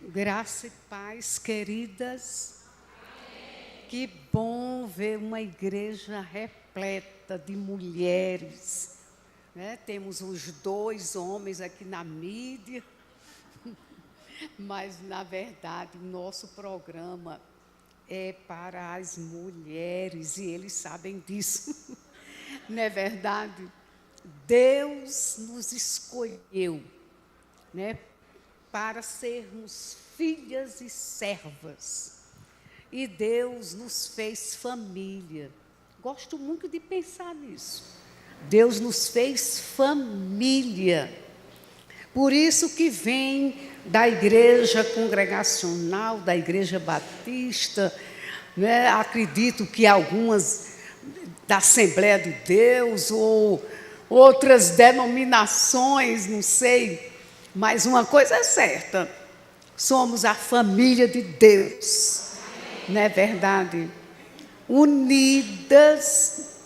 Graça e paz, queridas. Que bom ver uma igreja repleta de mulheres, né? Temos os dois homens aqui na mídia, mas, na verdade, o nosso programa é para as mulheres e eles sabem disso. Não é verdade? Deus nos escolheu, né, para sermos filhas e servas. E Deus nos fez família. Gosto muito de pensar nisso. Deus nos fez família. Por isso que vem da igreja congregacional, da igreja batista, né? Acredito que algumas da Assembleia de Deus ou outras denominações, não sei, mas uma coisa é certa, somos a família de Deus, não é verdade? Unidas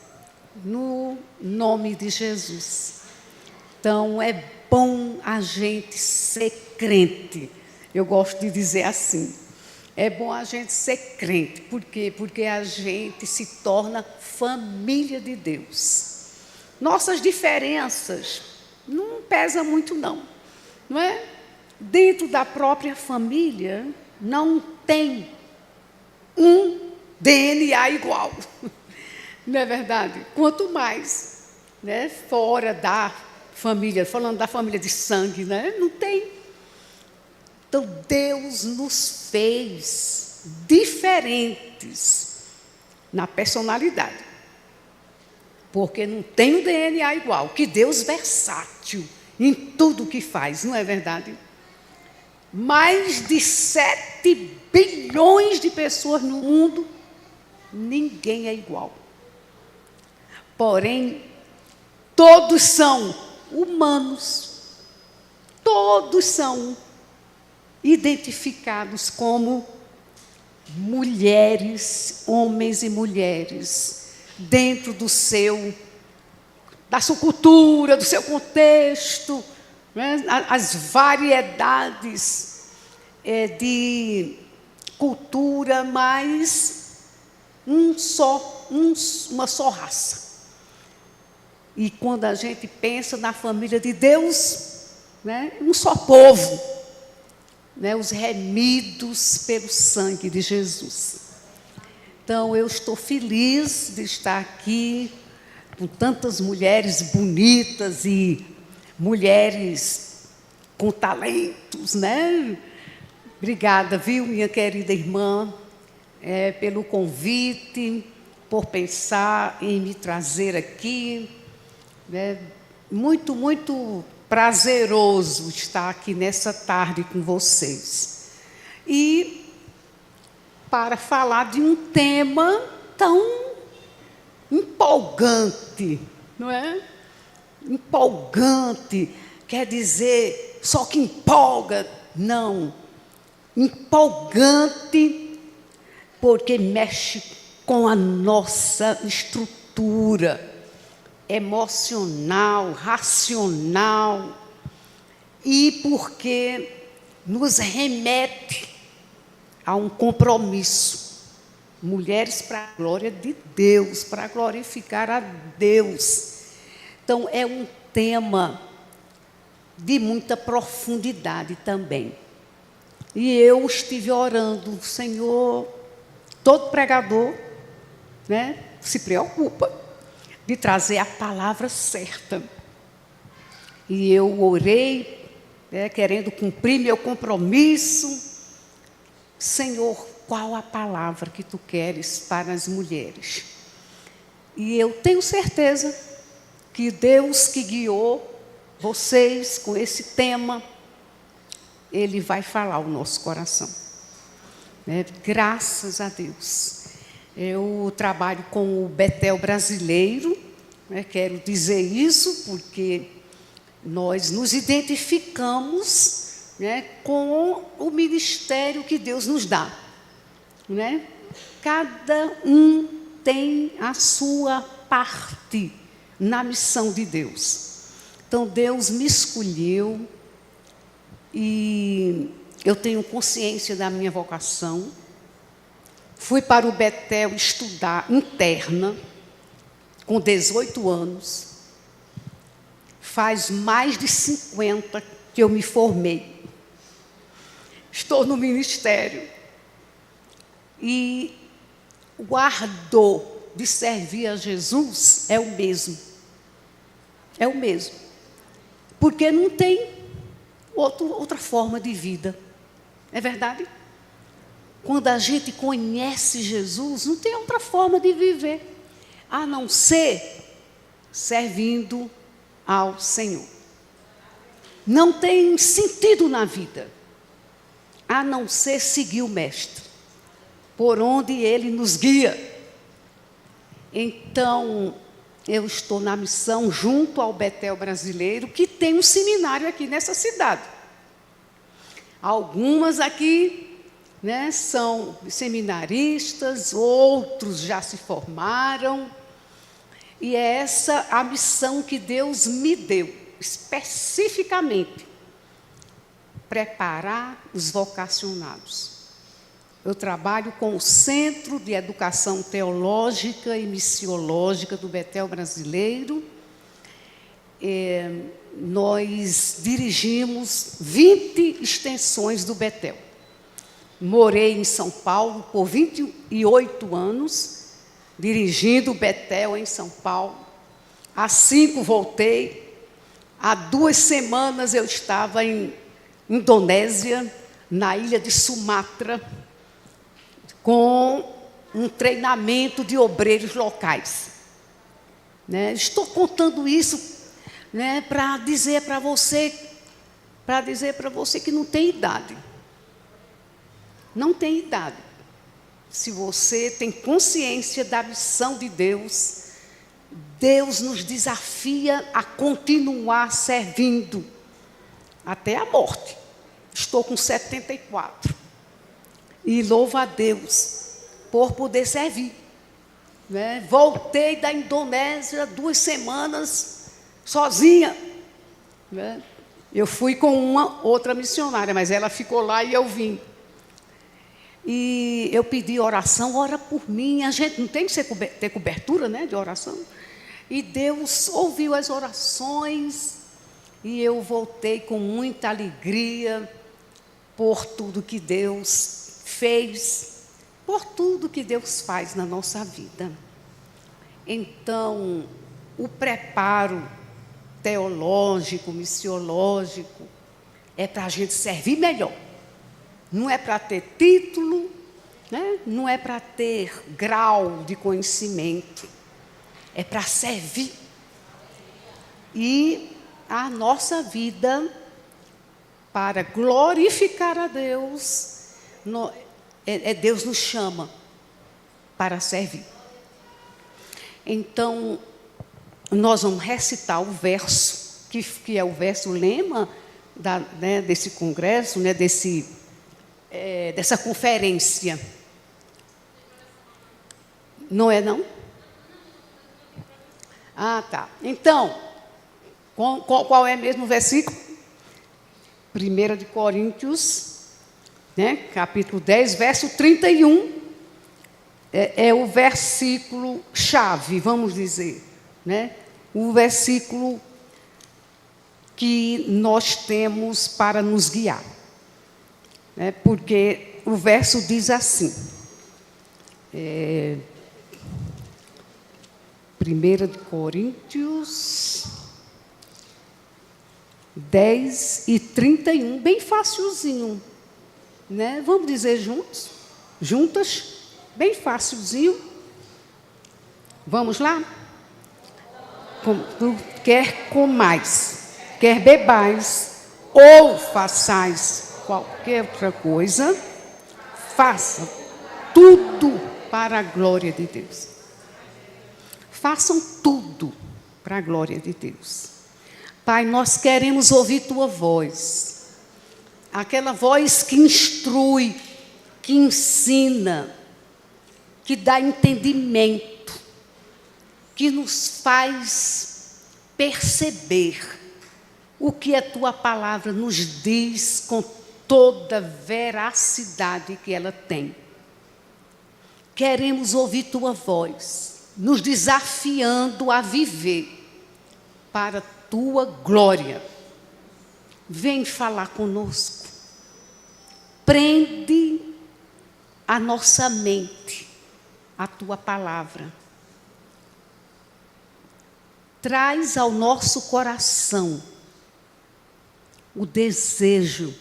no nome de Jesus. Então, é bom a gente ser crente. Eu gosto de dizer assim, é bom a gente ser crente. Por quê? Porque a gente se torna família de Deus. Nossas diferenças não pesam muito, não é? Dentro da própria família, não tem um DNA igual. Não é verdade? Quanto mais, né, fora da família, falando da família de sangue, né? Não tem. Então, Deus nos fez diferentes na personalidade. Porque não tem um DNA igual, que Deus versátil em tudo que faz, não é verdade? Mais de 7 bilhões de pessoas no mundo, ninguém é igual. Porém, todos são humanos, todos são identificados como mulheres, homens e mulheres, dentro da sua cultura, do seu contexto, né? As variedades de cultura, mas uma só raça. E quando a gente pensa na família de Deus, né, um só povo, né, os remidos pelo sangue de Jesus. Então, eu estou feliz de estar aqui com tantas mulheres bonitas e mulheres com talentos, né? Obrigada, viu, minha querida irmã, pelo convite, por pensar em me trazer aqui. Né? Muito, muito prazeroso estar aqui nessa tarde com vocês. E para falar de um tema tão empolgante, não é? Empolgante, quer dizer, só que empolga. Não. Empolgante, porque mexe com a nossa estrutura emocional, racional, e porque nos remete a um compromisso. Mulheres para a glória de Deus, para glorificar a Deus. Então, é um tema de muita profundidade também. E eu estive orando, Senhor, todo pregador, né, se preocupa de trazer a palavra certa. E eu orei, né, querendo cumprir meu compromisso. Senhor, qual a palavra que Tu queres para as mulheres? E eu tenho certeza que Deus que guiou vocês com esse tema, Ele vai falar ao nosso coração. Né? Graças a Deus. Eu trabalho com o Betel brasileiro, né? Quero dizer isso porque nós nos identificamos, né, com o ministério que Deus nos dá. Né? Cada um tem a sua parte na missão de Deus. Então, Deus me escolheu e eu tenho consciência da minha vocação. Fui para o Betel estudar interna, com 18 anos. Faz mais de 50 que eu me formei. Estou no ministério. E o ardor de servir a Jesus é o mesmo. É o mesmo. Porque não tem outra forma de vida. É verdade? Quando a gente conhece Jesus, não tem outra forma de viver, a não ser servindo ao Senhor. Não tem sentido na vida, a não ser seguir o Mestre, por onde Ele nos guia. Então, eu estou na missão junto ao Betel Brasileiro, que tem um seminário aqui nessa cidade. Algumas aqui, são seminaristas, outros já se formaram. E é essa a missão que Deus me deu, especificamente, preparar os vocacionados. Eu trabalho com o Centro de Educação Teológica e Missiológica do Betel Brasileiro. Nós dirigimos 20 extensões do Betel. Morei em São Paulo por 28 anos, dirigindo o Betel em São Paulo. Há 5 voltei. Há 2 semanas eu estava em Indonésia, na ilha de Sumatra, com um treinamento de obreiros locais. Estou contando isso para dizer para você que não tem idade. Não tem idade. Se você tem consciência da missão de Deus, Deus nos desafia a continuar servindo até a morte. Estou com 74. E louvo a Deus por poder servir. Voltei da Indonésia 2 semanas sozinha. Eu fui com uma outra missionária, mas ela ficou lá e eu vim. E eu pedi oração, ora por mim. A gente não tem que ter cobertura, de oração. E Deus ouviu as orações e eu voltei com muita alegria por tudo que Deus fez, por tudo que Deus faz na nossa vida. Então, o preparo teológico, missiológico, é para a gente servir melhor. Não é para ter título, não é para ter grau de conhecimento, é para servir. E a nossa vida, para glorificar a Deus, Deus nos chama para servir. Então, nós vamos recitar o verso, que é o verso lema desse congresso, dessa conferência. Não é, não? Ah, tá. Então, qual é mesmo o versículo? 1 de Coríntios, capítulo 10, verso 31. É o versículo chave, vamos dizer. O versículo que nós temos para nos guiar. Porque o verso diz assim, 1 de Coríntios 10 e 31, bem facilzinho, Vamos dizer juntas, bem facilzinho. Vamos lá? Quer comais, quer bebais, ou façais qualquer outra coisa, façam tudo para a glória de Deus. Façam tudo para a glória de Deus. Pai, nós queremos ouvir Tua voz. Aquela voz que instrui, que ensina, que dá entendimento, que nos faz perceber o que a Tua palavra nos diz com toda veracidade que ela tem. Queremos ouvir tua voz, nos desafiando a viver para a tua glória. Vem falar conosco. Prende a nossa mente à tua palavra. Traz ao nosso coração o desejo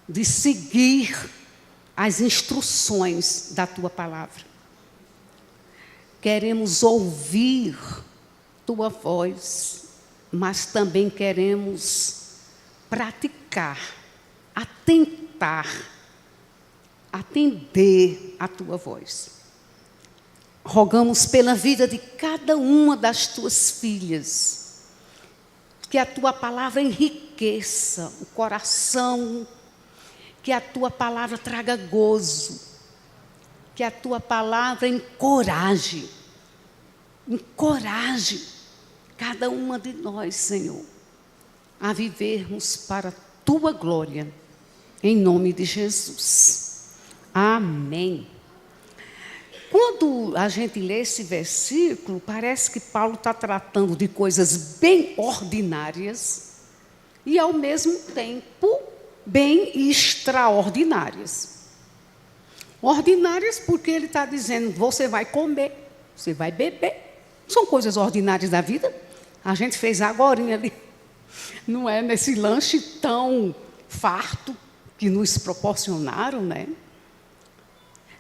de seguir as instruções da tua palavra. Queremos ouvir tua voz, mas também queremos praticar, atentar, atender a tua voz. Rogamos pela vida de cada uma das tuas filhas, que a tua palavra enriqueça o coração, que a tua palavra traga gozo, que a tua palavra encoraje cada uma de nós, Senhor, a vivermos para a tua glória, em nome de Jesus. Amém. Quando a gente lê esse versículo, parece que Paulo está tratando de coisas bem ordinárias e, ao mesmo tempo, bem extraordinárias. Ordinárias porque ele está dizendo, você vai comer, você vai beber. São coisas ordinárias da vida. A gente fez agorinha ali, não é? Nesse lanche tão farto que nos proporcionaram, né?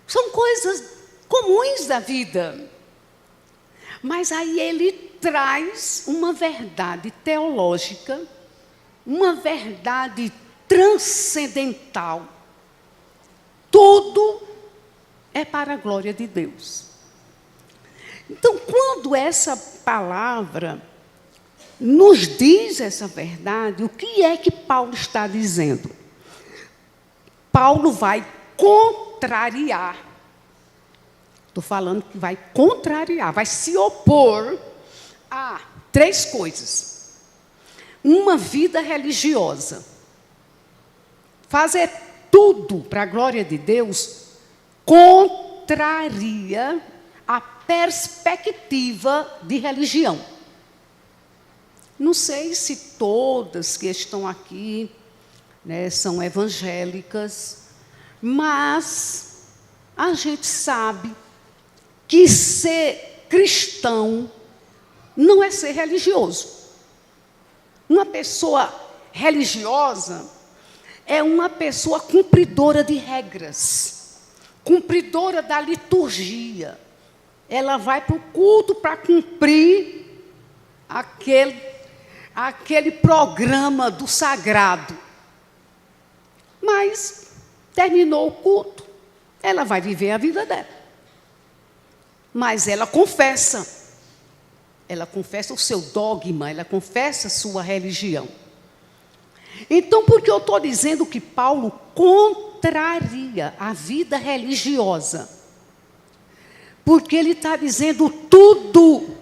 São coisas comuns da vida. Mas aí ele traz uma verdade teológica, uma verdade transcendental. Tudo é para a glória de Deus. Então, quando essa palavra nos diz essa verdade, o que é que Paulo está dizendo? Paulo vai contrariar. Estou falando que vai contrariar, vai se opor a 3 coisas. Uma vida religiosa. Fazer tudo para a glória de Deus contraria a perspectiva de religião. Não sei se todas que estão aqui, né, são evangélicas, mas a gente sabe que ser cristão não é ser religioso. Uma pessoa religiosa é uma pessoa cumpridora de regras, cumpridora da liturgia. Ela vai para o culto para cumprir aquele programa do sagrado. Mas terminou o culto, ela vai viver a vida dela. Mas ela confessa o seu dogma, ela confessa a sua religião. Então, por que eu estou dizendo que Paulo contraria a vida religiosa? Porque ele está dizendo tudo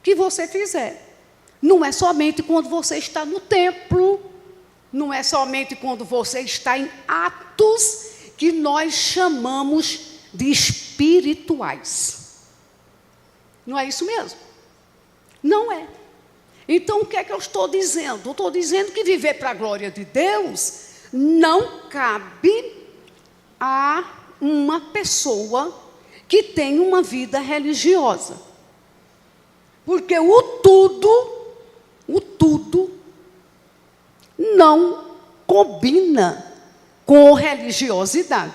que você fizer. Não é somente quando você está no templo, não é somente quando você está em atos que nós chamamos de espirituais. Não é isso mesmo? Não é. Então, o que é que eu estou dizendo? Eu estou dizendo que viver para a glória de Deus não cabe a uma pessoa que tem uma vida religiosa. Porque o tudo não combina com religiosidade.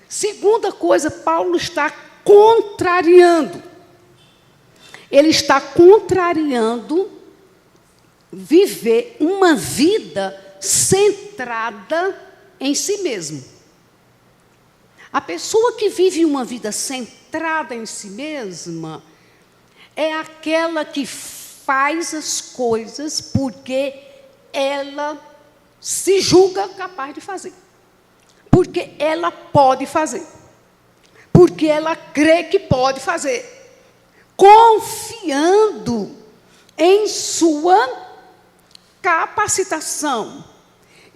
Segunda coisa, Paulo está contrariando. Ele está contrariando viver uma vida centrada em si mesmo. A pessoa que vive uma vida centrada em si mesma é aquela que faz as coisas porque ela se julga capaz de fazer. Porque ela pode fazer. Porque ela crê que pode fazer. Confiando em sua capacitação,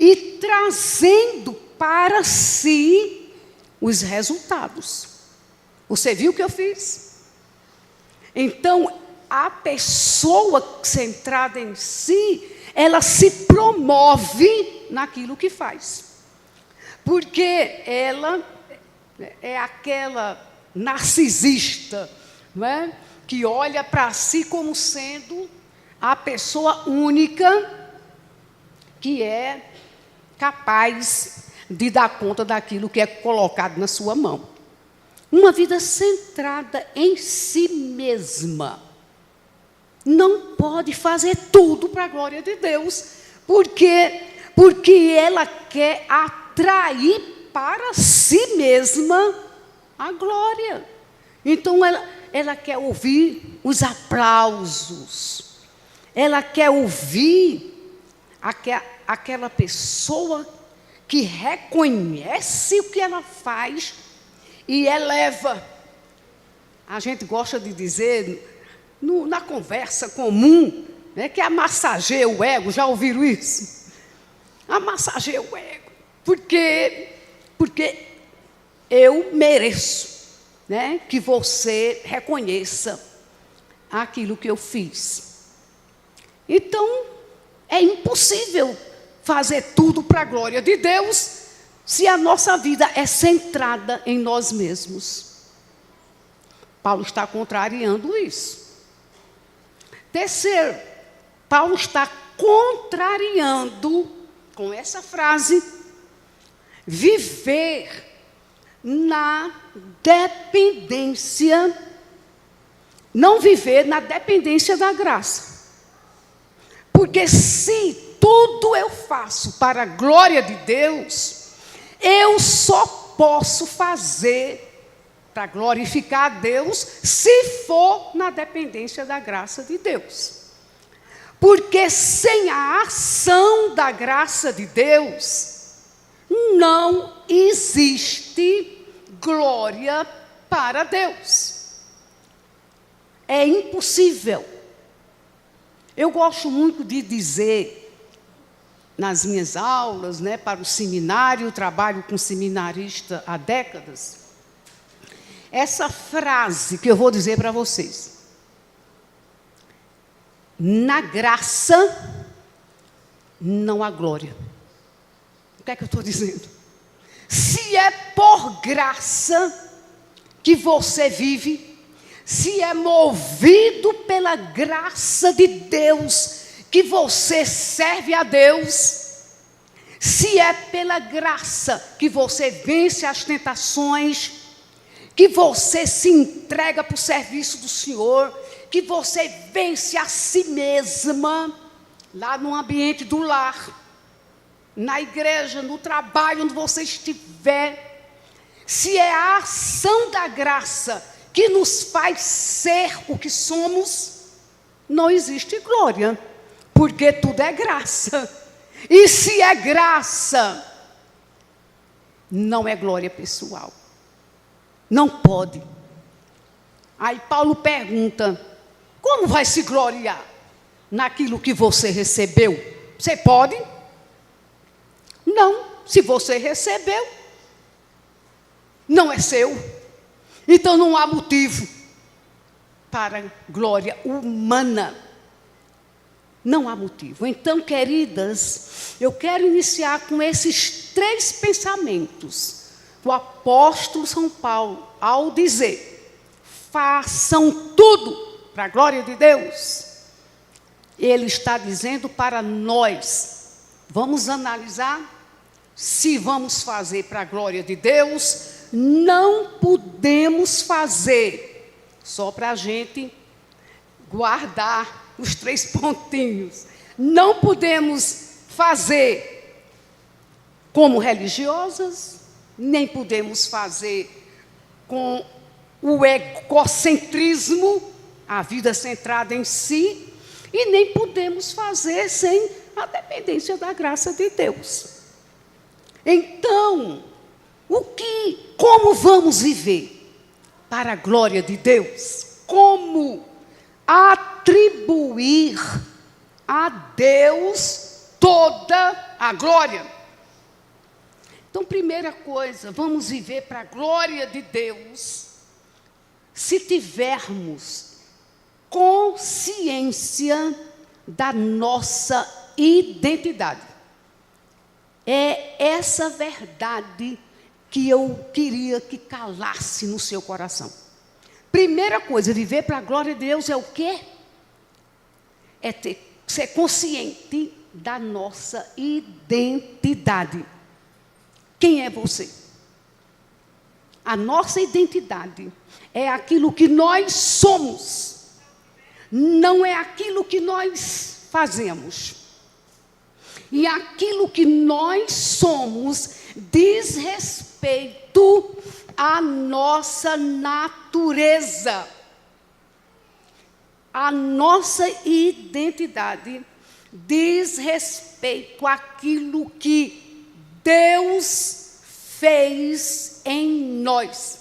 e trazendo para si os resultados. Você viu o que eu fiz? Então, a pessoa centrada em si, ela se promove naquilo que faz. Porque ela é aquela narcisista, não é? Que olha para si como sendo a pessoa única que é capaz de dar conta daquilo que é colocado na sua mão. Uma vida centrada em si mesma não pode fazer tudo para a glória de Deus, porque ela quer atrair para si mesma a glória. Então, ela quer ouvir os aplausos, ela quer ouvir aquela pessoa que reconhece o que ela faz e eleva. A gente gosta de dizer, na conversa comum, né, que amassageia o ego. Já ouviram isso? Amassageia o ego. Porque eu mereço, né, que você reconheça aquilo que eu fiz. Então, é impossível fazer tudo para a glória de Deus se a nossa vida é centrada em nós mesmos. Paulo está contrariando isso. Terceiro, Paulo está contrariando, com essa frase, viver na dependência, não viver na dependência da graça. Porque se tudo eu faço para a glória de Deus, eu só posso fazer para glorificar a Deus se for na dependência da graça de Deus. Porque sem a ação da graça de Deus, não existe glória para Deus. É impossível. Eu gosto muito de dizer nas minhas aulas, né, para o seminário, trabalho com seminarista há décadas, essa frase que eu vou dizer para vocês. Na graça não há glória. O que é que eu estou dizendo? Se é por graça que você vive, se é movido pela graça de Deus que você serve a Deus, se é pela graça que você vence as tentações, que você se entrega para o serviço do Senhor, que você vence a si mesma, lá no ambiente do lar, na igreja, no trabalho, onde você estiver, se é a ação da graça que nos faz ser o que somos, não existe glória, porque tudo é graça. E se é graça, não é glória pessoal. Não pode. Aí Paulo pergunta, como vai se gloriar naquilo que você recebeu? Você pode? Não. Se você recebeu, não é seu. Então não há motivo para glória humana. Não há motivo. Então, queridas, eu quero iniciar com esses 3 pensamentos. O apóstolo São Paulo, ao dizer, façam tudo para a glória de Deus, ele está dizendo para nós, vamos analisar, se vamos fazer para a glória de Deus, não podemos fazer, só para a gente guardar os 3 pontinhos, não podemos fazer como religiosas, nem podemos fazer com o egocentrismo, a vida centrada em si, e nem podemos fazer sem a dependência da graça de Deus. Então, como vamos viver para a glória de Deus? Como atribuir a Deus toda a glória. Então, primeira coisa, vamos viver para a glória de Deus se tivermos consciência da nossa identidade. É essa verdade que eu queria que calasse no seu coração. Primeira coisa, viver para a glória de Deus é o quê? É ser consciente da nossa identidade. Quem é você? A nossa identidade é aquilo que nós somos, não é aquilo que nós fazemos. E aquilo que nós somos diz respeito à nossa natureza. A nossa identidade diz respeito àquilo que Deus fez em nós.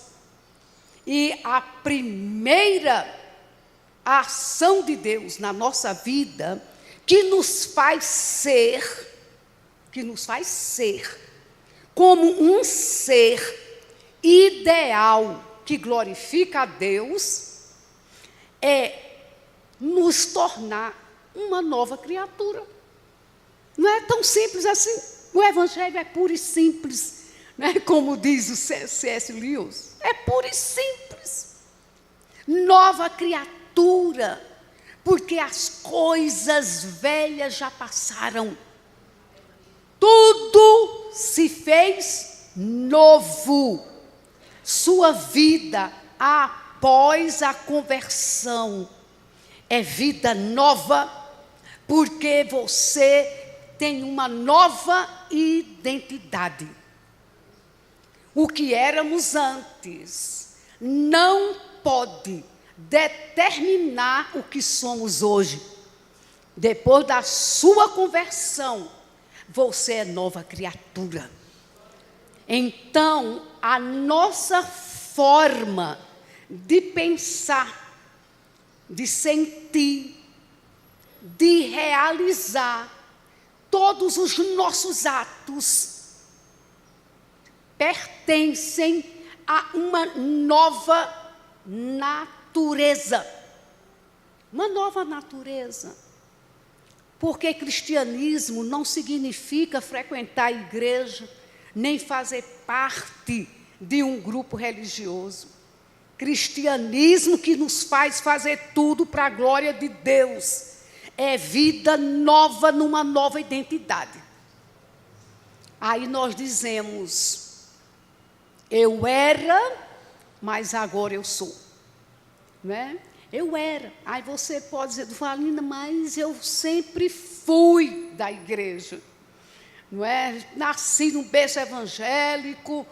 E a primeira ação de Deus na nossa vida, que nos faz ser como um ser ideal que glorifica a Deus, é nos tornar uma nova criatura. Não é tão simples assim. O Evangelho é puro e simples, né? Como diz o C.S. Lewis. É puro e simples. Nova criatura, porque as coisas velhas já passaram. Tudo se fez novo. Sua vida após a conversão é vida nova, porque você tem uma nova identidade. O que éramos antes não pode determinar o que somos hoje. Depois da sua conversão, você é nova criatura. Então, a nossa forma de pensar, de sentir, de realizar, todos os nossos atos pertencem a uma nova natureza. Uma nova natureza. Porque cristianismo não significa frequentar a igreja, nem fazer parte de um grupo religioso. Cristianismo que nos faz fazer tudo para a glória de Deus. É vida nova numa nova identidade. Aí nós dizemos, eu era, mas agora eu sou. Não é? Eu era. Aí você pode dizer, Valina, mas eu sempre fui da igreja. Não é? Nasci num berço evangélico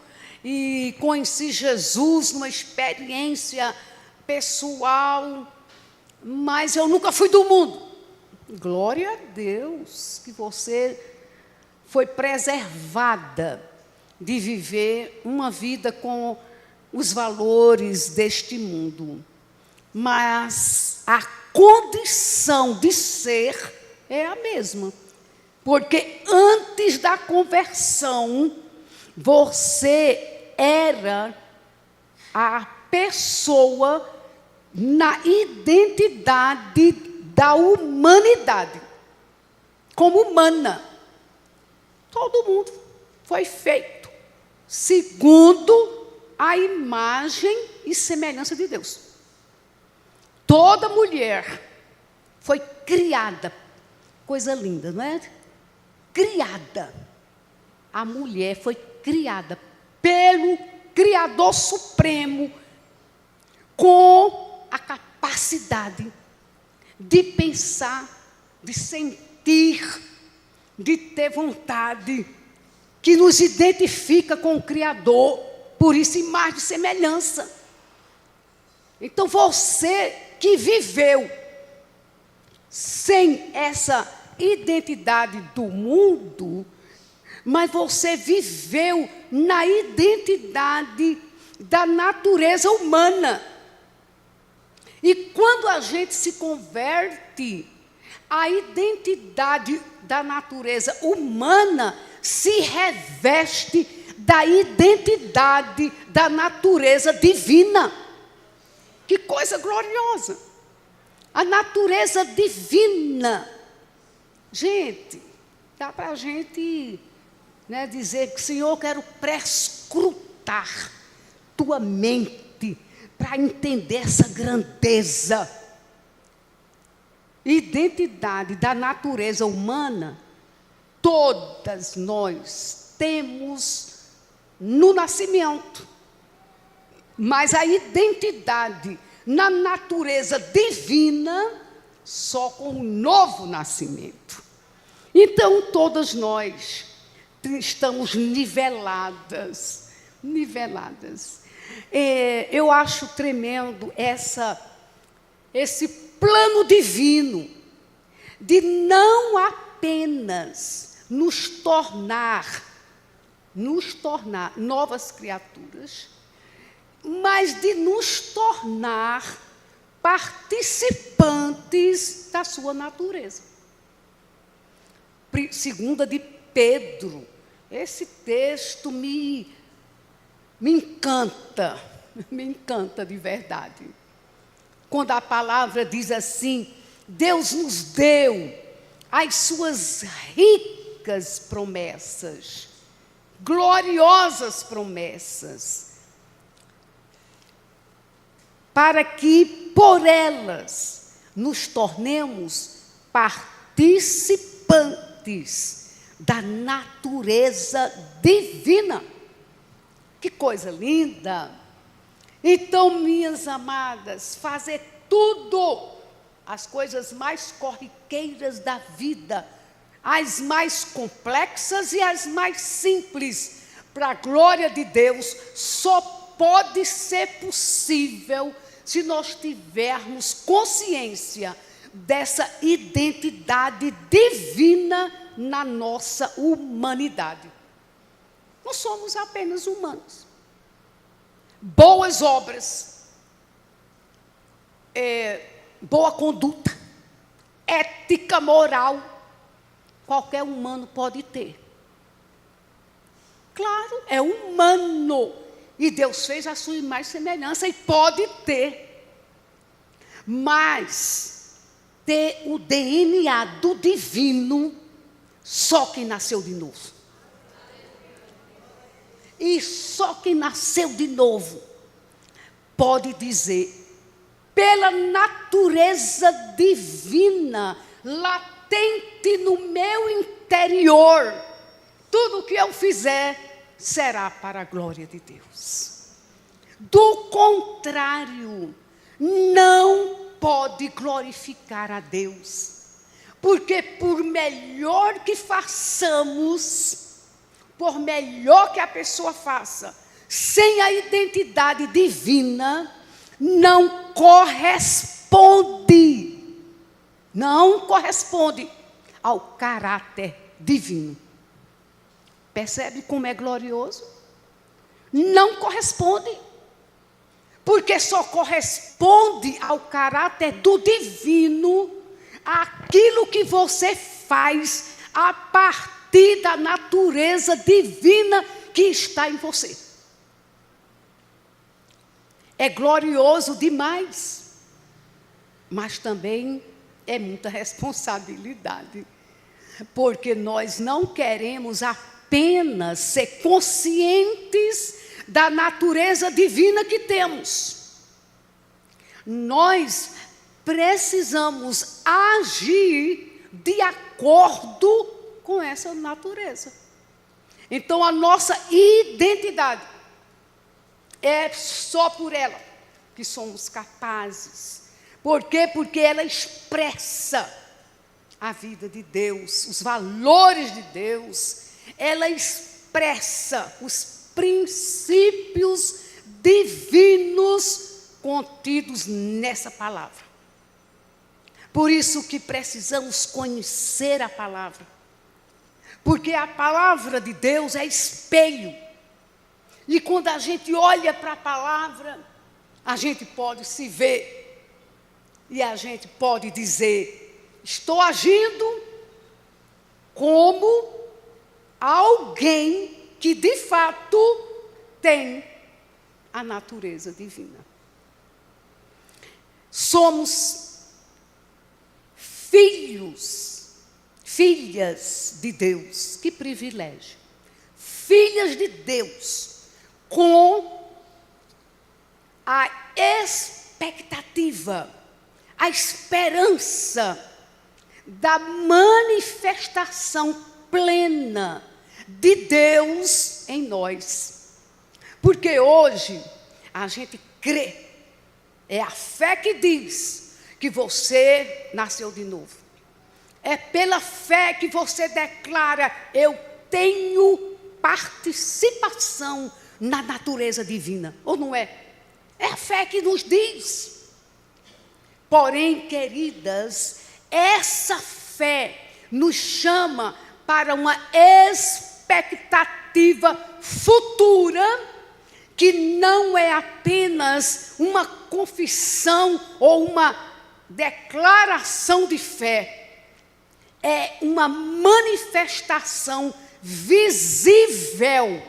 e conheci Jesus numa experiência pessoal, mas eu nunca fui do mundo. Glória a Deus que você foi preservada de viver uma vida com os valores deste mundo. Mas a condição de ser é a mesma. Porque antes da conversão, você era a pessoa na identidade da humanidade, como humana. Todo mundo foi feito segundo a imagem e semelhança de Deus. Toda mulher foi criada, coisa linda, não é? Criada. A mulher foi criada pelo Criador Supremo com a capacidade de pensar, de sentir, de ter vontade, que nos identifica com o Criador, por isso imagem e semelhança. Então você que viveu sem essa identidade do mundo, mas você viveu na identidade da natureza humana. E quando a gente se converte, a identidade da natureza humana se reveste da identidade da natureza divina. Que coisa gloriosa! A natureza divina. Gente, dá para a gente, né, dizer que, Senhor, eu quero prescrutar tua mente para entender essa grandeza. Identidade da natureza humana, todas nós temos no nascimento. Mas a identidade na natureza divina, só com o novo nascimento. Então, todas nós estamos niveladas. Eu acho tremendo esse plano divino de não apenas nos tornar novas criaturas, mas de nos tornar participantes da sua natureza. Segunda de Pedro, esse texto me encanta de verdade. Quando a palavra diz assim, Deus nos deu as suas ricas promessas, gloriosas promessas, para que por elas nos tornemos participantes da natureza divina. Que coisa linda! Então, minhas amadas, fazer tudo, as coisas mais corriqueiras da vida, as mais complexas e as mais simples, para a glória de Deus, só pode ser possível se nós tivermos consciência dessa identidade divina na nossa humanidade. Não somos apenas humanos. Boas obras, boa conduta, ética moral, qualquer humano pode ter. Claro, é humano. E Deus fez a sua imagem e semelhança e pode ter. Mas ter o DNA do divino, só quem nasceu de novo. E só quem nasceu de novo pode dizer, pela natureza divina, latente no meu interior, tudo o que eu fizer será para a glória de Deus. Do contrário, não pode glorificar a Deus, porque por melhor que façamos, por melhor que a pessoa faça, sem a identidade divina, não corresponde ao caráter divino. Percebe como é glorioso? Não corresponde. Porque só corresponde ao caráter do divino aquilo que você faz a partir da natureza divina que está em você. É glorioso demais, mas também é muita responsabilidade. Porque nós não queremos apenas ser conscientes da natureza divina que temos. Nós precisamos agir de acordo com essa natureza. Então, a nossa identidade é só por ela que somos capazes. Por quê? Porque ela expressa a vida de Deus, os valores de Deus. Ela expressa os princípios divinos contidos nessa palavra. Por isso que precisamos conhecer a palavra. Porque a palavra de Deus é espelho. E quando a gente olha para a palavra, a gente pode se ver. E a gente pode dizer, estou agindo alguém que de fato tem a natureza divina. Somos filhas de Deus. Que privilégio. Filhas de Deus, com a expectativa, a esperança da manifestação plena de Deus em nós. Porque hoje a gente crê, é a fé que diz que você nasceu de novo. É pela fé que você declara: eu tenho participação na natureza divina. Ou não é? É a fé que nos diz. Porém, queridas, essa fé nos chama para uma expectativa futura, que não é apenas uma confissão ou uma declaração de fé, é uma manifestação visível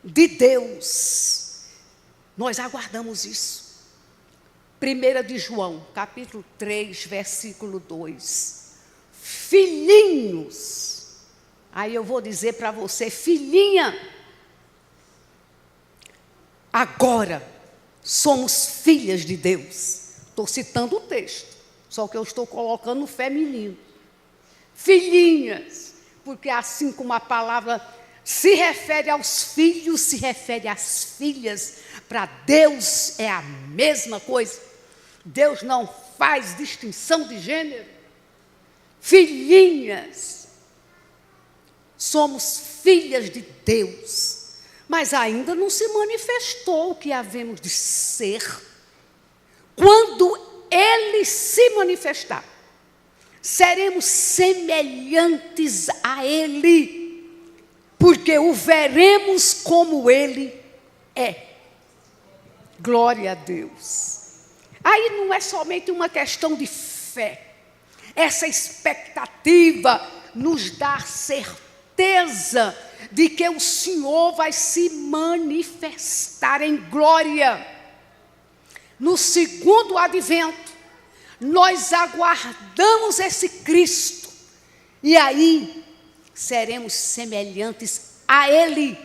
de Deus. Nós aguardamos isso. 1 de João, capítulo 3, versículo 2. Filhinhos. Aí eu vou dizer para você, filhinha, agora somos filhas de Deus. Estou citando o texto, só que eu estou colocando no feminino. Filhinhas, porque assim como a palavra se refere aos filhos, se refere às filhas, para Deus é a mesma coisa. Deus não faz distinção de gênero. Filhinhas, somos filhas de Deus, mas ainda não se manifestou o que havemos de ser. Quando Ele se manifestar, seremos semelhantes a Ele, porque o veremos como Ele é. Glória a Deus. Aí não é somente uma questão de fé. Essa expectativa nos dá certeza de que o Senhor vai se manifestar em glória. No segundo advento, nós aguardamos esse Cristo, e aí seremos semelhantes a Ele,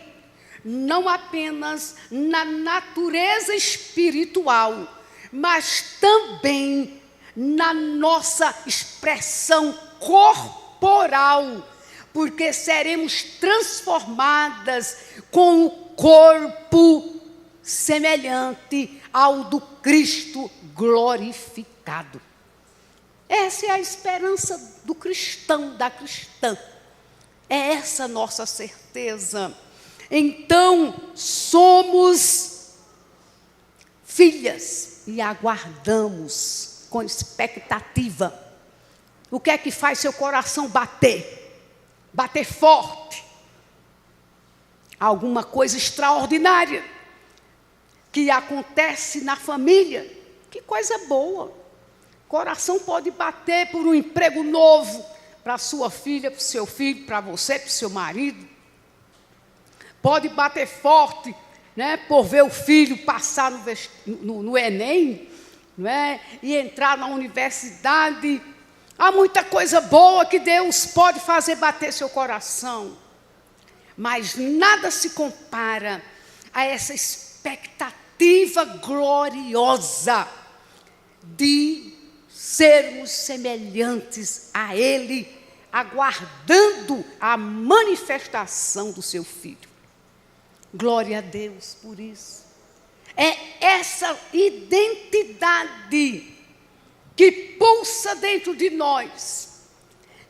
não apenas na natureza espiritual, mas também na nossa expressão corporal, porque seremos transformadas com o corpo semelhante ao do Cristo glorificado. Essa é a esperança do cristão, da cristã. É essa nossa certeza. Então, somos filhas e aguardamos com expectativa. O que é que faz seu coração bater? Bater forte. Alguma coisa extraordinária que acontece na família. Que coisa boa. Coração pode bater por um emprego novo para sua filha, para o seu filho, para você, para o seu marido. Pode bater forte, né, por ver o filho passar no Enem, não é? E entrar na universidade. Há muita coisa boa que Deus pode fazer bater seu coração, mas nada se compara a essa expectativa gloriosa de sermos semelhantes a Ele, aguardando a manifestação do seu Filho. Glória a Deus por isso. É essa identidade que pulsa dentro de nós,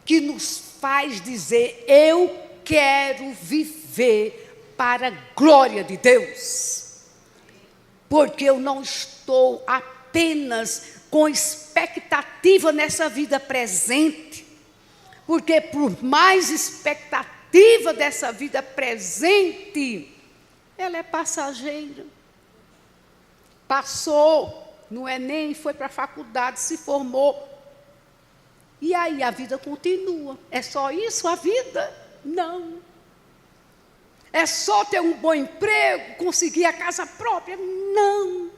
que nos faz dizer: eu quero viver para a glória de Deus. Porque eu não estou apenas com expectativa nessa vida presente, porque por mais expectativa dessa vida presente, ela é passageira. Passou no Enem, foi para a faculdade, se formou. E aí a vida continua. É só isso a vida? Não. É só ter um bom emprego, conseguir a casa própria? Não.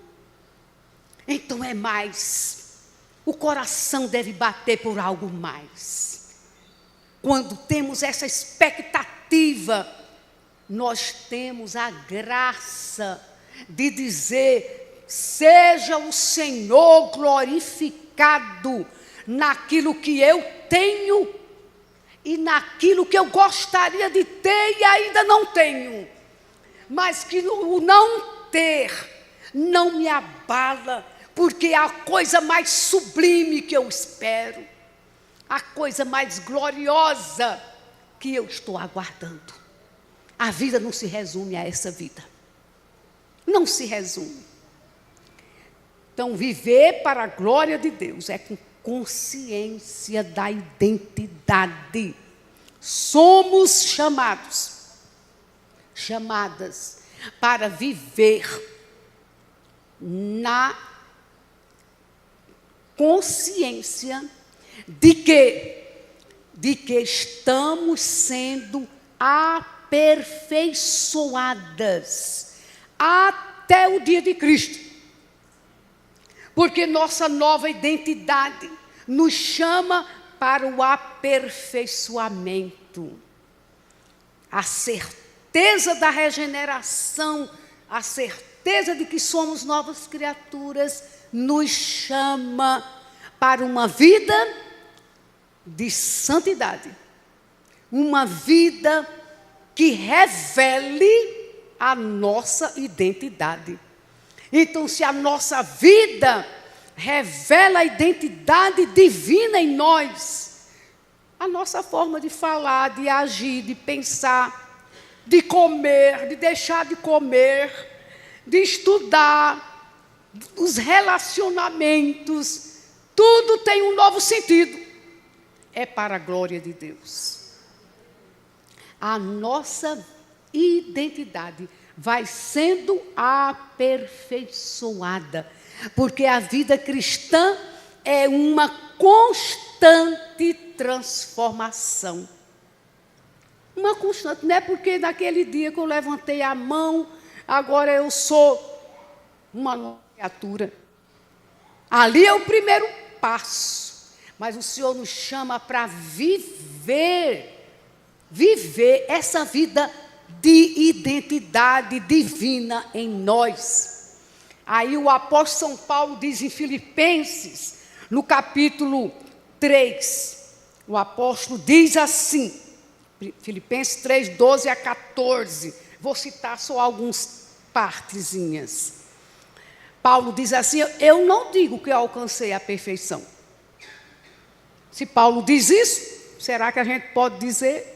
Então é mais. O coração deve bater por algo mais. Quando temos essa expectativa, nós temos a graça de dizer: seja o Senhor glorificado naquilo que eu tenho e naquilo que eu gostaria de ter e ainda não tenho. Mas que o não ter não me abala, porque é a coisa mais sublime que eu espero, a coisa mais gloriosa que eu estou aguardando. A vida não se resume a essa vida. Não se resume. Então, viver para a glória de Deus é com consciência da identidade. Somos chamadas para viver na consciência de que estamos sendo aperfeiçoadas até o dia de Cristo. Porque nossa nova identidade nos chama para o aperfeiçoamento. A certeza da regeneração, a certeza de que somos novas criaturas, nos chama para uma vida de santidade. Uma vida que revele a nossa identidade. Então, se a nossa vida revela a identidade divina em nós, a nossa forma de falar, de agir, de pensar, de comer, de deixar de comer, de estudar, os relacionamentos, tudo tem um novo sentido. É para a glória de Deus. A nossa identidade vai sendo aperfeiçoada, porque a vida cristã é uma constante transformação. Uma constante, não é porque naquele dia que eu levantei a mão, agora eu sou uma nova criatura. Ali é o primeiro passo, mas o Senhor nos chama para viver essa vida de identidade divina em nós. Aí o apóstolo São Paulo diz em Filipenses, no capítulo 3, o apóstolo diz assim, Filipenses 3, 12 a 14, vou citar só algumas partezinhas. Paulo diz assim: eu não digo que eu alcancei a perfeição. Se Paulo diz isso, será que a gente pode dizer?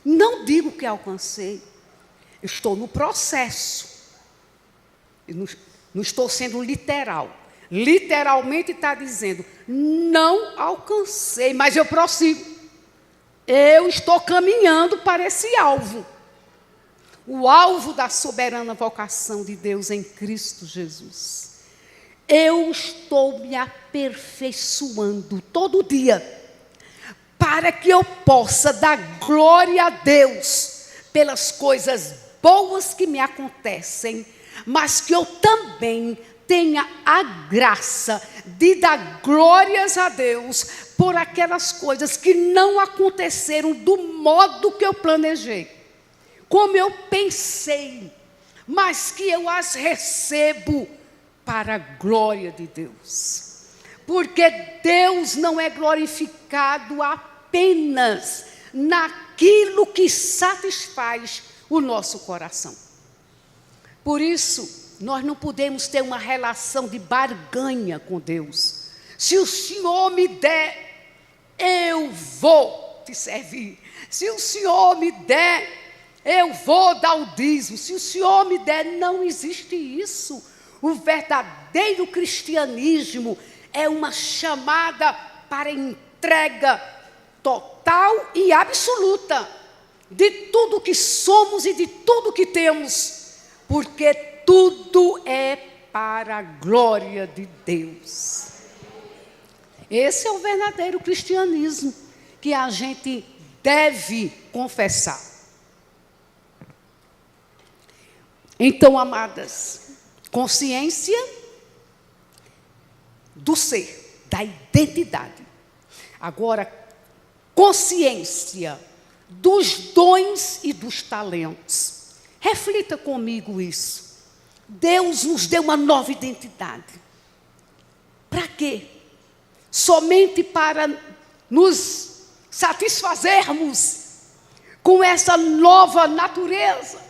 Não digo que alcancei. Estou no processo. Não estou sendo literal. Literalmente está dizendo, não alcancei, mas eu prossigo. Eu estou caminhando para esse alvo. O alvo da soberana vocação de Deus em Cristo Jesus. Eu estou me aperfeiçoando todo dia, para que eu possa dar glória a Deus pelas coisas boas que me acontecem, mas que eu também tenha a graça de dar glórias a Deus por aquelas coisas que não aconteceram do modo que eu planejei, como eu pensei, mas que eu as recebo para a glória de Deus. Porque Deus não é glorificado apenas naquilo que satisfaz o nosso coração. Por isso, nós não podemos ter uma relação de barganha com Deus. Se o Senhor me der, eu vou te servir. Se o Senhor me der, eu vou dar o dízimo. Se o Senhor me der, não existe isso. O verdadeiro cristianismo é uma chamada para entrega total e absoluta de tudo que somos e de tudo que temos, porque tudo é para a glória de Deus. Esse é o verdadeiro cristianismo que a gente deve confessar. Então, amadas, consciência do ser, da identidade. Agora, consciência dos dons e dos talentos. Reflita comigo isso. Deus nos deu uma nova identidade. Para quê? Somente para nos satisfazermos com essa nova natureza?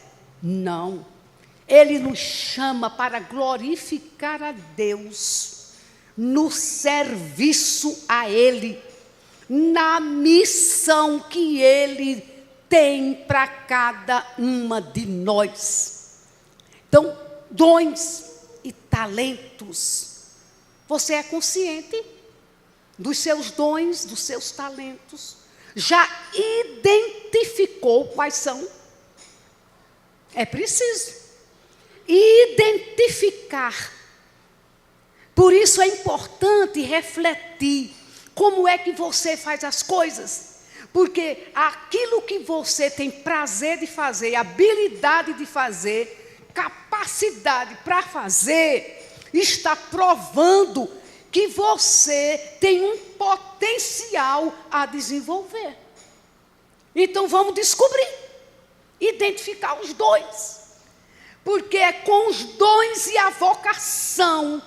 Não. Ele nos chama para glorificar a Deus no serviço a Ele, na missão que Ele tem para cada uma de nós. Então, dons e talentos. Você é consciente dos seus dons, dos seus talentos? Já identificou quais são? É preciso identificar. Por isso é importante refletir como é que você faz as coisas. Porque aquilo que você tem prazer de fazer, habilidade de fazer, capacidade para fazer, está provando que você tem um potencial a desenvolver. Então vamos descobrir, identificar os dons. Porque é com os dons e a vocação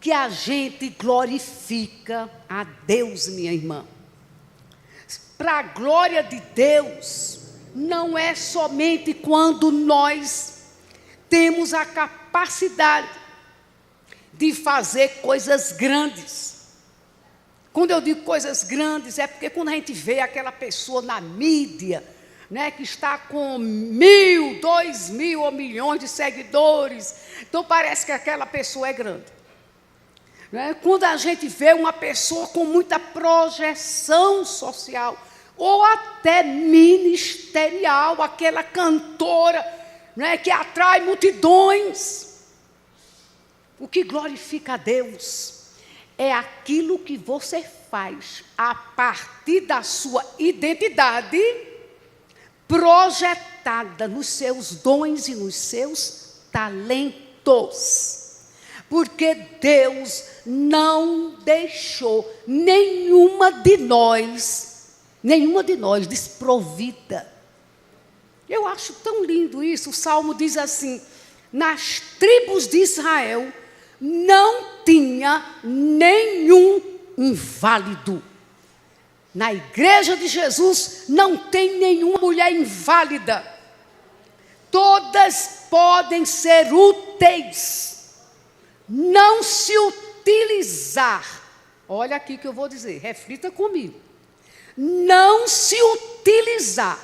que a gente glorifica a Deus, minha irmã. Para a glória de Deus, não é somente quando nós temos a capacidade de fazer coisas grandes. Quando eu digo coisas grandes, é porque quando a gente vê aquela pessoa na mídia, né, que está com 1.000, 2.000 ou milhões de seguidores, então parece que aquela pessoa é grande. Né? Quando a gente vê uma pessoa com muita projeção social, ou até ministerial, aquela cantora, né, que atrai multidões, o que glorifica a Deus é aquilo que você faz a partir da sua identidade projetada nos seus dons e nos seus talentos. Porque Deus não deixou nenhuma de nós desprovida. Eu acho tão lindo isso. O Salmo diz assim: nas tribos de Israel não tinha nenhum inválido. Na igreja de Jesus não tem nenhuma mulher inválida. Todas podem ser úteis. Não se utilizar. Olha aqui que eu vou dizer, reflita comigo. Não se utilizar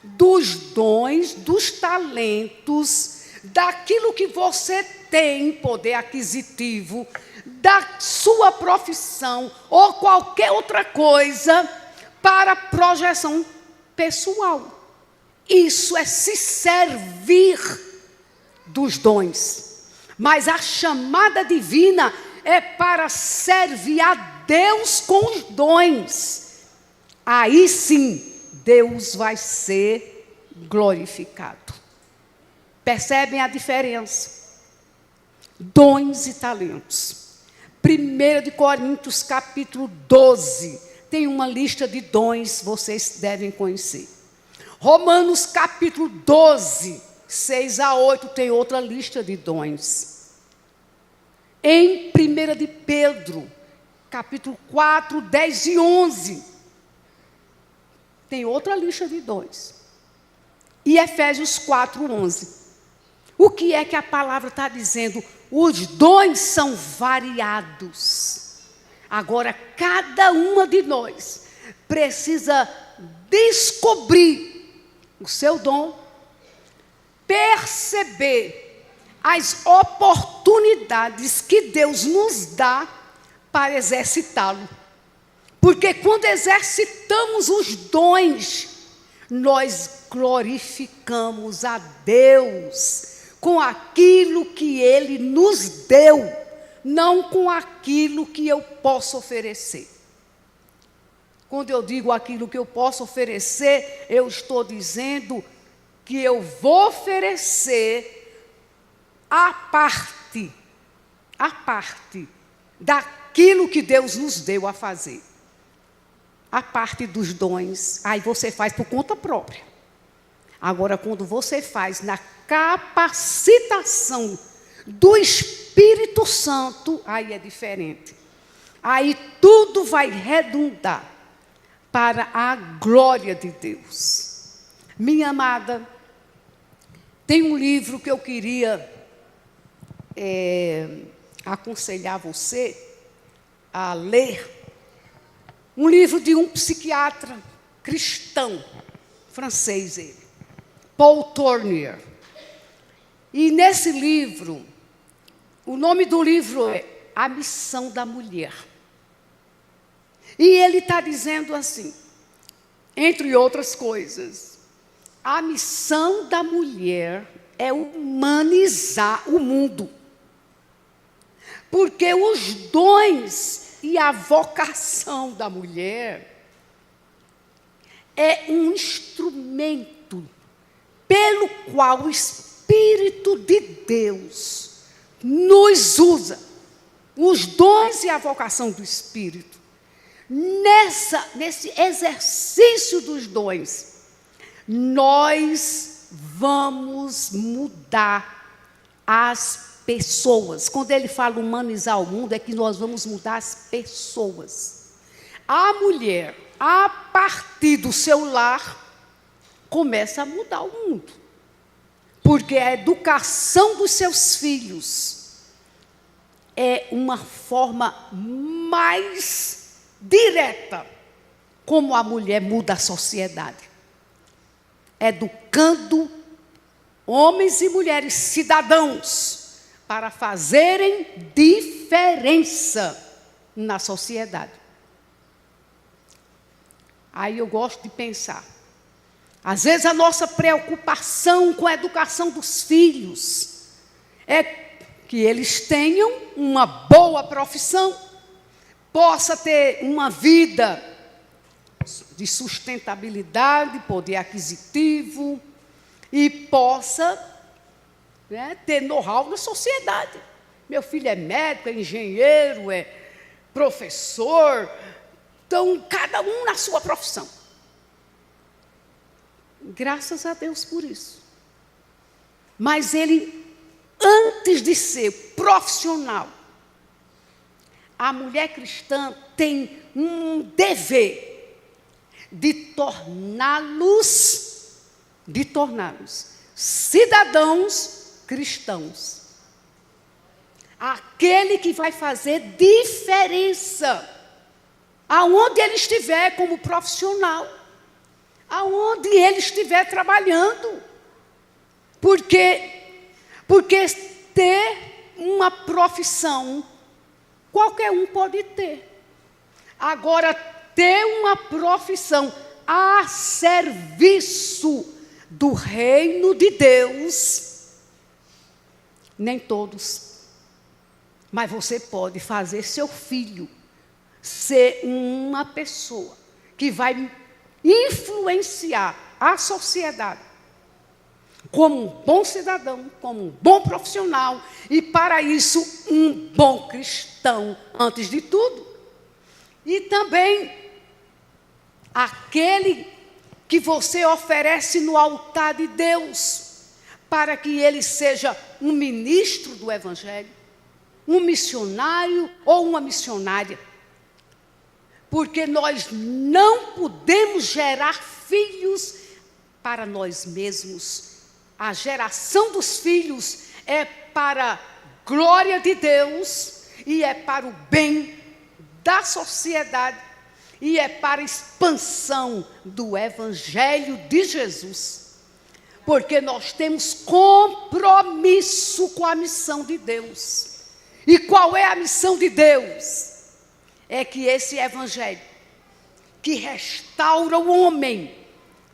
dos dons, dos talentos, daquilo que você tem, poder aquisitivo, da sua profissão ou qualquer outra coisa para projeção pessoal. Isso é se servir dos dons. Mas a chamada divina é para servir a Deus com os dons. Aí sim, Deus vai ser glorificado. Percebem a diferença? Dons e talentos. 1 Coríntios capítulo 12, tem uma lista de dons, vocês devem conhecer. Romanos capítulo 12, 6 a 8, tem outra lista de dons. Em 1 de Pedro, capítulo 4, 10 e 11, tem outra lista de dons. E Efésios 4, 11. O que é que a palavra está dizendo? Os dons são variados. Agora, cada uma de nós precisa descobrir o seu dom, perceber as oportunidades que Deus nos dá para exercitá-lo. Porque quando exercitamos os dons, nós glorificamos a Deus com aquilo que Ele nos deu, não com aquilo que eu posso oferecer. Quando eu digo aquilo que eu posso oferecer, eu estou dizendo que eu vou oferecer a parte daquilo que Deus nos deu a fazer. A parte dos dons, aí você faz por conta própria. Agora, quando você faz na capacitação do Espírito Santo, aí é diferente. Aí tudo vai redundar para a glória de Deus. Minha amada, tem um livro que eu queria aconselhar você a ler. Um livro de um psiquiatra cristão, francês ele, Paul Tournier. E nesse livro, o nome do livro é A Missão da Mulher. E ele está dizendo assim, entre outras coisas, a missão da mulher é humanizar o mundo. Porque os dons e a vocação da mulher é um instrumento pelo qual o Espírito de Deus nos usa. Os dons e a vocação do Espírito. Nesse exercício dos dons, nós vamos mudar as pessoas. Quando ele fala humanizar o mundo, é que nós vamos mudar as pessoas. A mulher, a partir do seu lar, começa a mudar o mundo. Porque a educação dos seus filhos é uma forma mais direta como a mulher muda a sociedade. Educando homens e mulheres cidadãos para fazerem diferença na sociedade. Aí eu gosto de pensar. Às vezes a nossa preocupação com a educação dos filhos é que eles tenham uma boa profissão, possa ter uma vida de sustentabilidade, poder aquisitivo e possa ter know-how na sociedade. Meu filho é médico, é engenheiro, é professor, então cada um na sua profissão. Graças a Deus por isso. Mas ele, antes de ser profissional, a mulher cristã tem um dever de torná-los cidadãos cristãos. Aquele que vai fazer diferença aonde ele estiver como profissional, aonde ele estiver trabalhando. Porque ter uma profissão, qualquer um pode ter. Agora, ter uma profissão a serviço do reino de Deus, nem todos. Mas você pode fazer seu filho ser uma pessoa que vai influenciar a sociedade como um bom cidadão, como um bom profissional e, para isso, um bom cristão, antes de tudo. E também aquele que você oferece no altar de Deus, para que ele seja um ministro do Evangelho, um missionário ou uma missionária. Porque nós não podemos gerar filhos para nós mesmos. A geração dos filhos é para a glória de Deus e é para o bem da sociedade e é para a expansão do Evangelho de Jesus. Porque nós temos compromisso com a missão de Deus. E qual é a missão de Deus? É que esse Evangelho, que restaura o homem,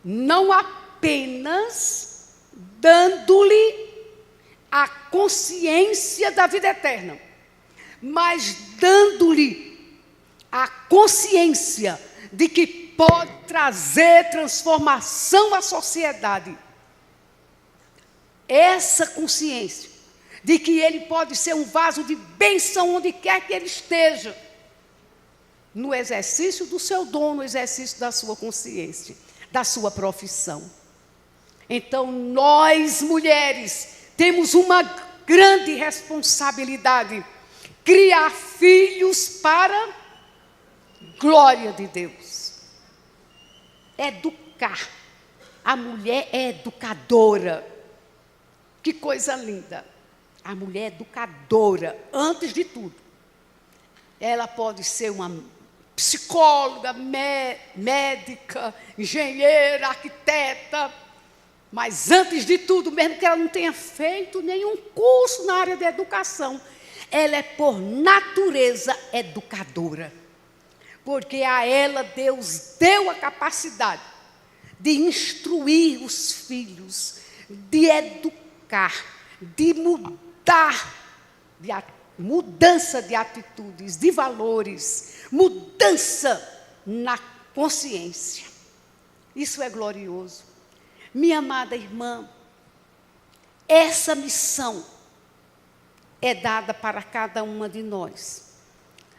não apenas dando-lhe a consciência da vida eterna, mas dando-lhe a consciência de que pode trazer transformação à sociedade. Essa consciência de que ele pode ser um vaso de bênção onde quer que ele esteja, no exercício do seu dom, no exercício da sua consciência, da sua profissão. Então, nós, mulheres, temos uma grande responsabilidade: criar filhos para glória de Deus. Educar. A mulher é educadora. Que coisa linda. A mulher é educadora, antes de tudo. Ela pode ser uma psicóloga, médica, engenheira, arquiteta, mas antes de tudo, mesmo que ela não tenha feito nenhum curso na área de educação, ela é por natureza educadora. Porque a ela Deus deu a capacidade de instruir os filhos, de educar, de mudar, mudança de atitudes, de valores, mudança na consciência. Isso é glorioso. Minha amada irmã, essa missão é dada para cada uma de nós.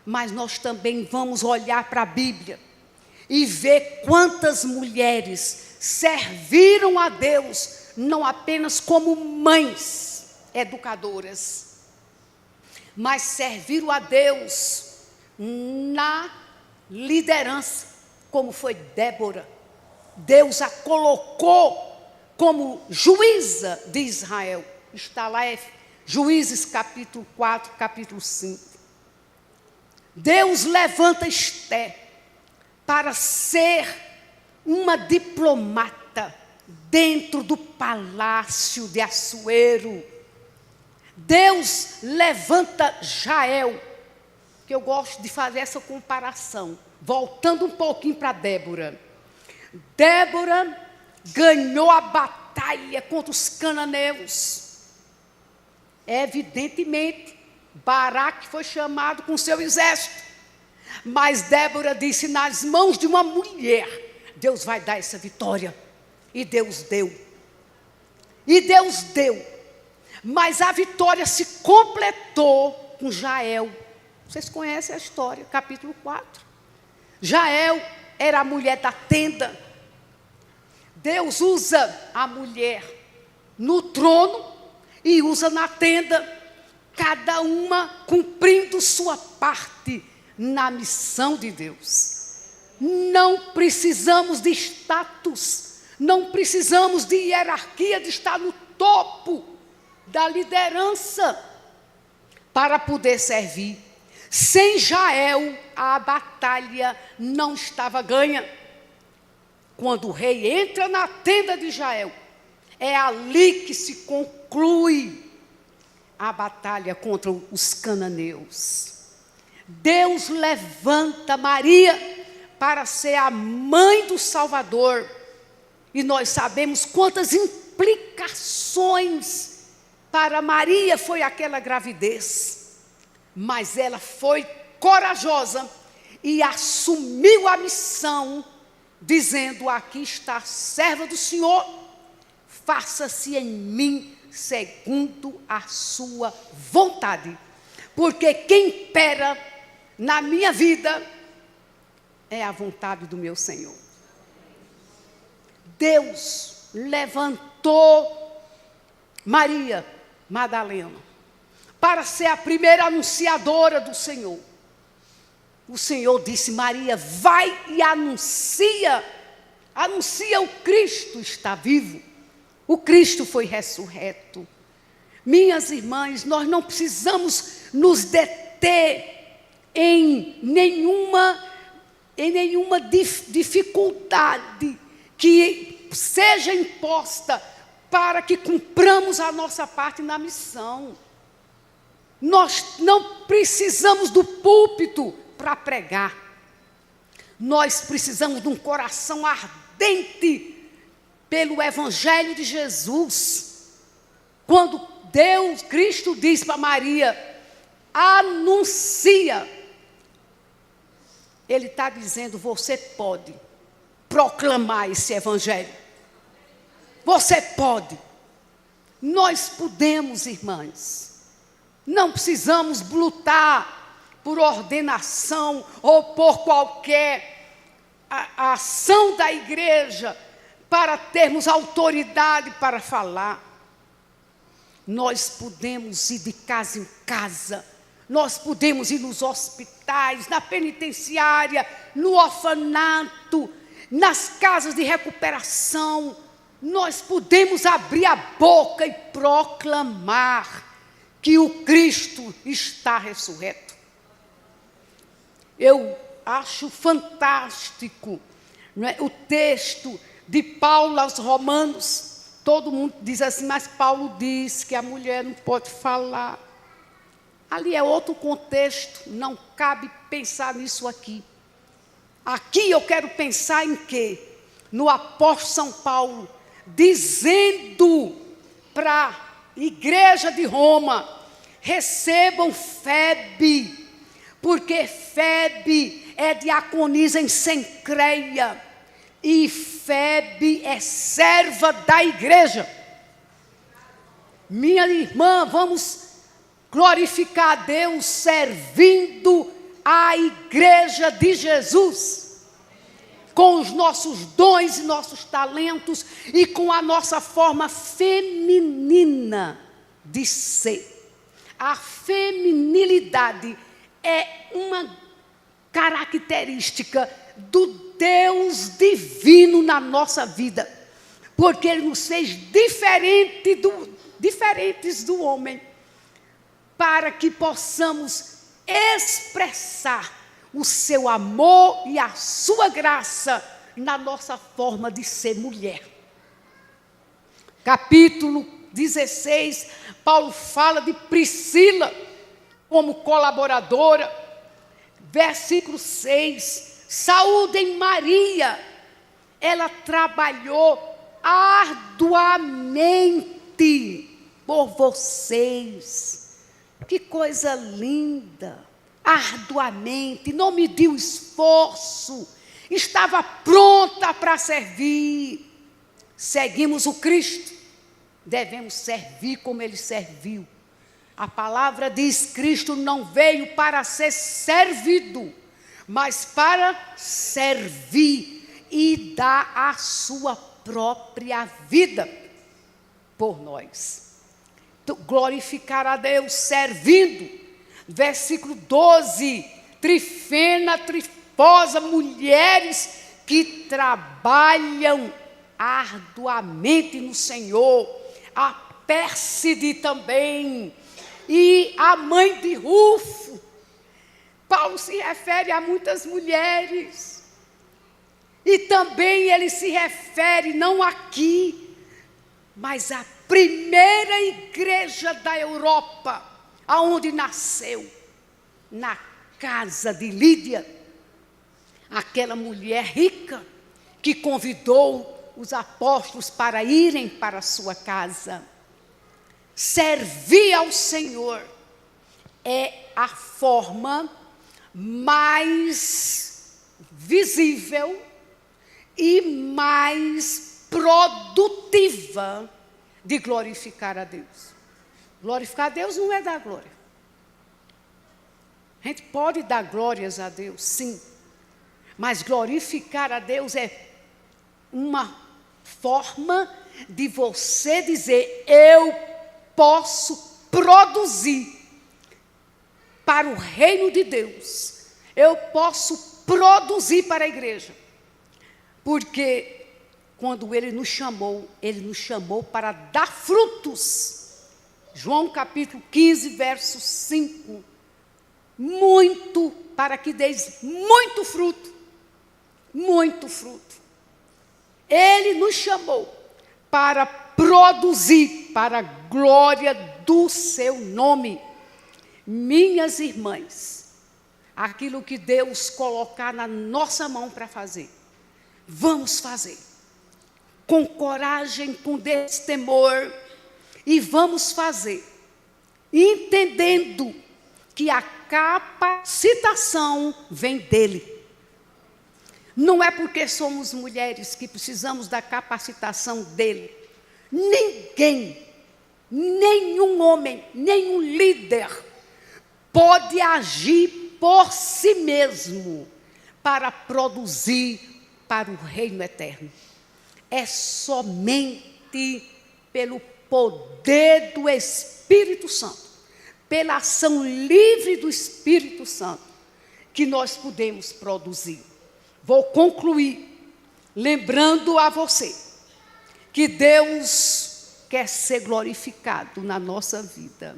Mas nós também vamos olhar para a Bíblia e ver quantas mulheres serviram a Deus, não apenas como mães educadoras, mas serviram a Deus na liderança, como foi Débora. Deus a colocou como juíza de Israel. Está lá, Juízes capítulo 4, capítulo 5. Deus levanta Esté para ser uma diplomata dentro do palácio de Assuero. Deus levanta Jael, que eu gosto de fazer essa comparação, voltando um pouquinho para Débora. Débora ganhou a batalha contra os cananeus. Evidentemente, Baraque foi chamado com seu exército. Mas Débora disse: nas mãos de uma mulher, Deus vai dar essa vitória. E Deus deu. E Deus deu. Mas a vitória se completou com Jael. Vocês conhecem a história, capítulo 4. Jael era a mulher da tenda. Deus usa a mulher no trono e usa na tenda, cada uma cumprindo sua parte na missão de Deus. Não precisamos de status, não precisamos de hierarquia, de estar no topo da liderança para poder servir. Sem Jael, a batalha não estava ganha. Quando o rei entra na tenda de Jael, é ali que se conclui a batalha contra os cananeus. Deus levanta Maria para ser a mãe do Salvador. E nós sabemos quantas implicações para Maria foi aquela gravidez. Mas ela foi corajosa e assumiu a missão, dizendo: aqui está a serva do Senhor, faça-se em mim segundo a sua vontade. Porque quem impera na minha vida é a vontade do meu Senhor. Deus levantou Maria Madalena para ser a primeira anunciadora do Senhor. O Senhor disse: Maria, vai e anuncia o Cristo está vivo. O Cristo foi ressurreto. Minhas irmãs, nós não precisamos nos deter em nenhuma dificuldade que seja imposta para que cumpramos a nossa parte na missão. Nós não precisamos do púlpito para pregar. Nós precisamos de um coração ardente pelo Evangelho de Jesus. Quando Cristo diz para Maria: anuncia, Ele está dizendo: você pode proclamar esse Evangelho. Você pode. Nós podemos, irmãs. Não precisamos lutar por ordenação ou por qualquer ação da igreja para termos autoridade para falar. Nós podemos ir de casa em casa, nós podemos ir nos hospitais, na penitenciária, no orfanato, nas casas de recuperação. Nós podemos abrir a boca e proclamar que o Cristo está ressurreto. Eu acho fantástico, não é, o texto de Paulo aos Romanos. Todo mundo diz assim, mas Paulo diz que a mulher não pode falar. Ali é outro contexto, não cabe pensar nisso aqui. Aqui eu quero pensar em quê? No apóstolo São Paulo, dizendo para a igreja de Roma, recebam Febe, porque Febe é diaconisa em Cencreia, e Febe é serva da igreja. Minha irmã, vamos glorificar a Deus servindo a igreja de Jesus, com os nossos dons e nossos talentos e com a nossa forma feminina de ser. A feminilidade é uma característica do Deus divino na nossa vida, porque Ele nos fez diferentes do homem, para que possamos expressar o seu amor e a sua graça na nossa forma de ser mulher. Capítulo 16, Paulo fala de Priscila como colaboradora. Versículo 6, saúdem Maria, ela trabalhou arduamente por vocês. Que coisa linda, arduamente, não mediu esforço, estava pronta para servir. Seguimos o Cristo, devemos servir como Ele serviu. A palavra diz, Cristo não veio para ser servido, mas para servir e dar a sua própria vida por nós. Então, glorificar a Deus servindo. Versículo 12, Trifena, Trifosa, mulheres que trabalham arduamente no Senhor. A Pérside também, e a mãe de Rufo. Paulo se refere a muitas mulheres, e também ele se refere, não aqui, mas à primeira igreja da Europa, aonde nasceu, na casa de Lídia, aquela mulher rica que convidou os apóstolos para irem para a sua casa. Servir ao Senhor é a forma mais visível e mais produtiva de glorificar a Deus. Glorificar a Deus não é dar glória. A gente pode dar glórias a Deus, sim, mas glorificar a Deus é uma forma de você dizer, eu posso produzir para o reino de Deus, eu posso produzir para a igreja, porque quando Ele nos chamou para dar frutos. João capítulo 15, verso 5, muito, para que deis muito fruto, muito fruto. Ele nos chamou para produzir para a glória do seu nome. Minhas irmãs, aquilo que Deus colocar na nossa mão para fazer, vamos fazer, com coragem, com destemor, e vamos fazer, entendendo que a capacitação vem dEle. Não é porque somos mulheres que precisamos da capacitação dEle. nenhum homem, nenhum líder pode agir por si mesmo para produzir para o reino eterno. É somente pelo poder do Espírito Santo, pela ação livre do Espírito Santo, que nós podemos produzir. Vou concluir lembrando a você que Deus quer ser glorificado na nossa vida.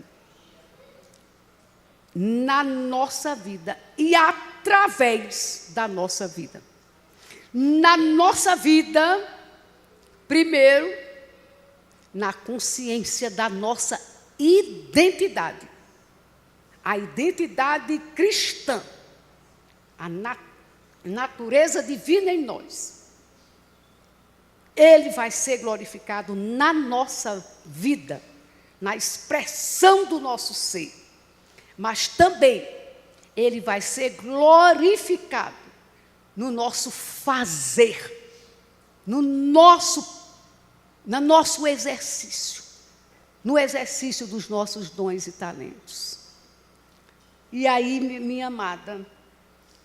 Na nossa vida e através da nossa vida. Na nossa vida, primeiro, na consciência da nossa identidade. A identidade cristã, a natureza divina em nós. Ele vai ser glorificado na nossa vida, na expressão do nosso ser. Mas também ele vai ser glorificado no nosso fazer, no nosso exercício, no exercício dos nossos dons e talentos. E aí, minha amada,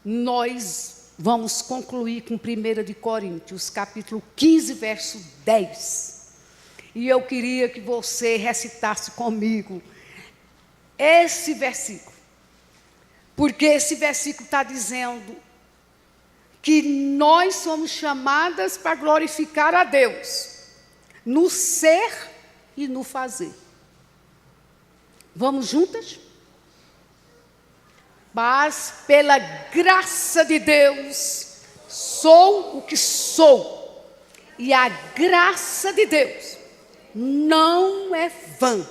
nós vamos concluir com 1 de Coríntios, capítulo 15, verso 10. E eu queria que você recitasse comigo esse versículo, porque esse versículo está dizendo que nós somos chamadas para glorificar a Deus, no ser e no fazer. Vamos juntas? Mas pela graça de Deus, sou o que sou, e a graça de Deus não é vã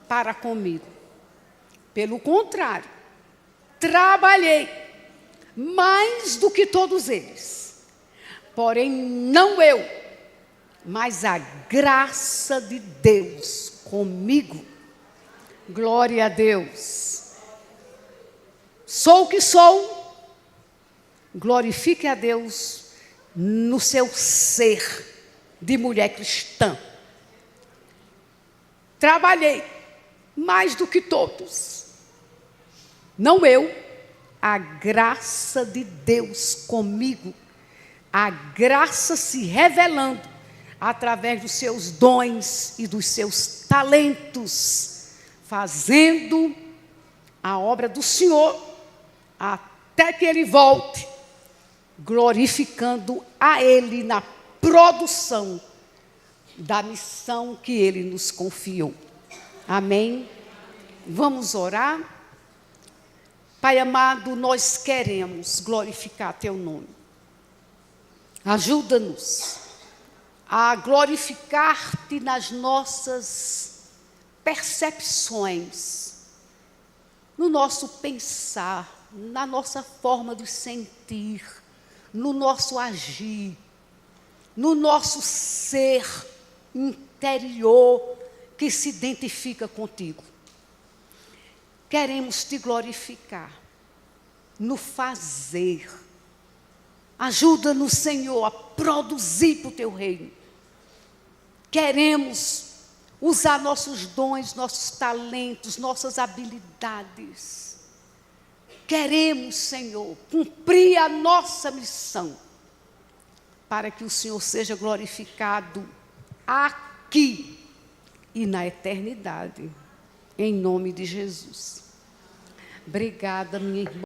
para comigo. Pelo contrário, trabalhei mais do que todos eles. Porém, não eu, mas a graça de Deus comigo. Glória a Deus. Sou o que sou. Glorifique a Deus no seu ser de mulher cristã. Trabalhei mais do que todos. Não eu, a graça de Deus comigo. A graça se revelando através dos seus dons e dos seus talentos, fazendo a obra do Senhor até que Ele volte, glorificando a Ele na produção da missão que Ele nos confiou. Amém? Vamos orar? Pai amado, nós queremos glorificar Teu nome. Ajuda-nos a glorificar-te nas nossas percepções, no nosso pensar, na nossa forma de sentir, no nosso agir, no nosso ser interior que se identifica contigo. Queremos te glorificar no fazer. Ajuda-nos, Senhor, a produzir para o teu reino. Queremos usar nossos dons, nossos talentos, nossas habilidades. Queremos, Senhor, cumprir a nossa missão, para que o Senhor seja glorificado aqui e na eternidade, em nome de Jesus. Obrigada, minha irmã.